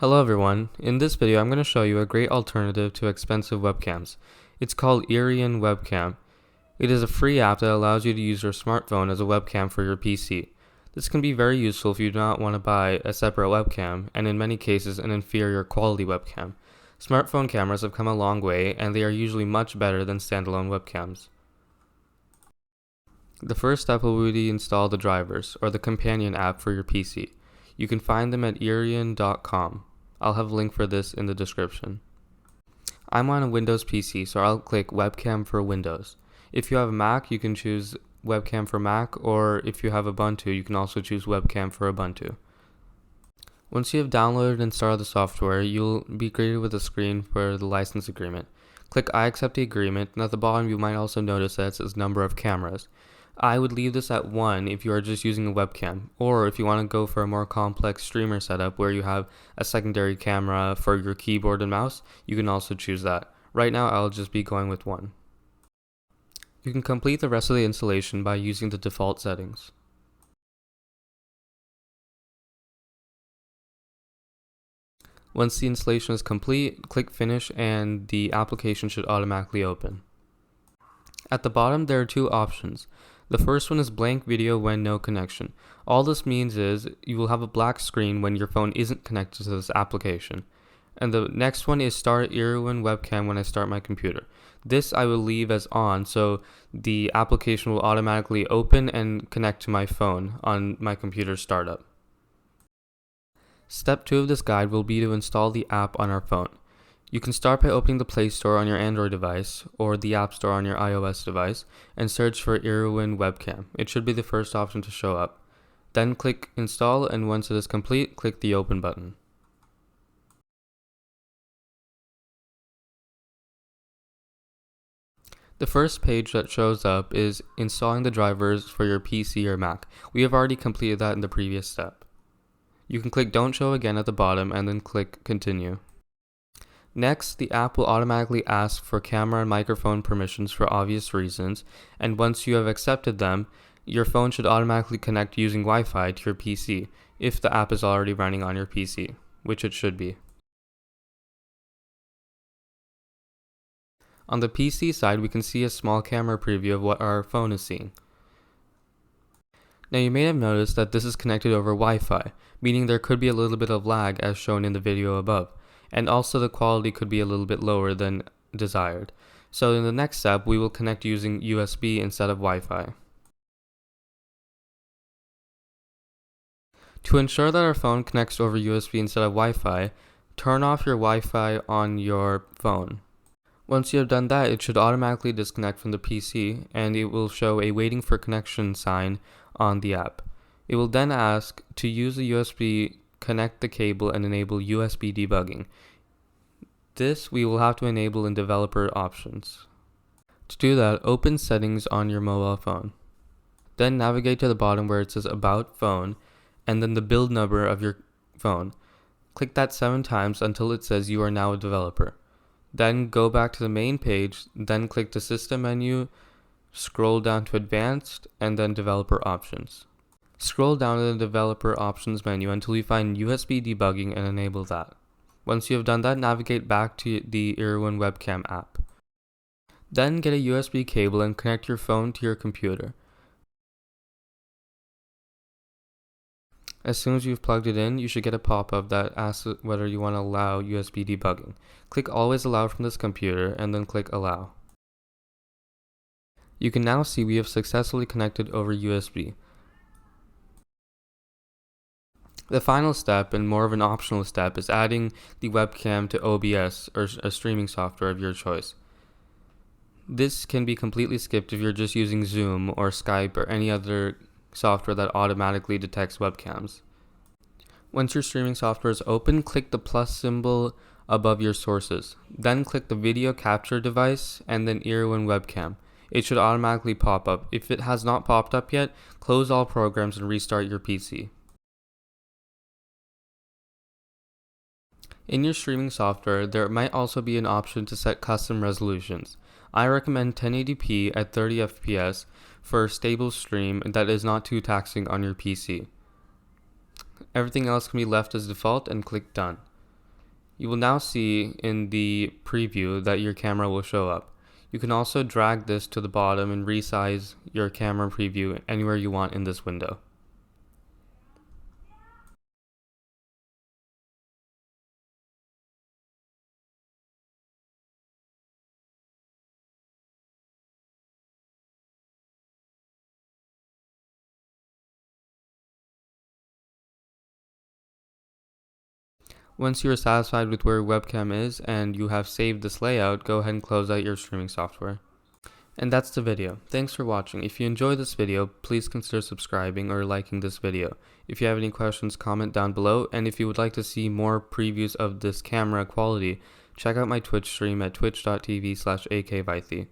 Hello everyone, in this video I'm going to show you a great alternative to expensive webcams. It's called Webcam. It is a free app that allows you to use your smartphone as a webcam for your PC. This can be very useful if you do not want to buy a separate webcam, and in many cases an inferior quality webcam. Smartphone cameras have come a long way, and they are usually much better than standalone webcams. The first step will be to install the drivers, or the companion app for your PC. You can find them at irion.com. I'll have a link for this in the description. I'm on a Windows PC, so I'll click Webcam for Windows. If you have a Mac, you can choose Webcam for Mac, or if you have Ubuntu, you can also choose Webcam for Ubuntu. Once you have downloaded and installed the software, you'll be greeted with a screen for the license agreement. Click I accept the agreement, and at the bottom you might also notice that it says number of cameras. I would leave this at 1 if you are just using a webcam, or if you want to go for a more complex streamer setup where you have a secondary camera for your keyboard and mouse, you can also choose that. Right now I'll just be going with 1. You can complete the rest of the installation by using the default settings. Once the installation is complete, click Finish and the application should automatically open. At the bottom there are two options. The first one is blank video when no connection. All this means is you will have a black screen when your phone isn't connected to this application. And the next one is start Webcam when I start my computer. This I will leave as on, so the application will automatically open and connect to my phone on my computer startup. Step 2 of this guide will be to install the app on our phone. You can start by opening the Play Store on your Android device or the App Store on your iOS device and search for Webcam. It should be the first option to show up. Then click Install, and once it is complete, click the Open button. The first page that shows up is installing the drivers for your PC or Mac. We have already completed that in the previous step. You can click Don't Show again at the bottom and then click Continue. Next, the app will automatically ask for camera and microphone permissions for obvious reasons, and once you have accepted them, your phone should automatically connect using Wi-Fi to your PC if the app is already running on your PC, which it should be. On the PC side, we can see a small camera preview of what our phone is seeing. Now you may have noticed that this is connected over Wi-Fi, meaning there could be a little bit of lag as shown in the video above. And also the quality could be a little bit lower than desired. So in the next step, we will connect using USB instead of Wi-Fi. To ensure that our phone connects over USB instead of Wi-Fi, turn off your Wi-Fi on your phone. Once you have done that, it should automatically disconnect from the PC, and it will show a waiting for connection sign on the app. It will then ask to use the USB, connect the cable, and enable USB debugging. This we will have to enable in developer options. To do that, open settings on your mobile phone. Then navigate to the bottom where it says About Phone, and then the build number of your phone. Click that 7 times until it says you are now a developer. Then go back to the main page, then click the System menu, scroll down to Advanced, and then Developer Options. Scroll down to the Developer Options menu until you find USB debugging and enable that. Once you have done that, navigate back to the Webcam app. Then get a USB cable and connect your phone to your computer. As soon as you've plugged it in, you should get a pop-up that asks whether you want to allow USB debugging. Click Always Allow from this computer and then click Allow. You can now see we have successfully connected over USB. The final step, and more of an optional step, is adding the webcam to OBS, or a streaming software of your choice. This can be completely skipped if you're just using Zoom or Skype or any other software that automatically detects webcams. Once your streaming software is open, click the plus symbol above your sources. Then click the video capture device and then Webcam. It should automatically pop up. If it has not popped up yet, close all programs and restart your PC. In your streaming software, there might also be an option to set custom resolutions. I recommend 1080p at 30 FPS for a stable stream that is not too taxing on your PC. Everything else can be left as default and click Done. You will now see in the preview that your camera will show up. You can also drag this to the bottom and resize your camera preview anywhere you want in this window. Once you are satisfied with where your webcam is and you have saved this layout, go ahead and close out your streaming software. And that's the video. Thanks for watching. If you enjoyed this video, please consider subscribing or liking this video. If you have any questions, comment down below, and if you would like to see more previews of this camera quality, check out my Twitch stream at twitch.tv/akvaithi.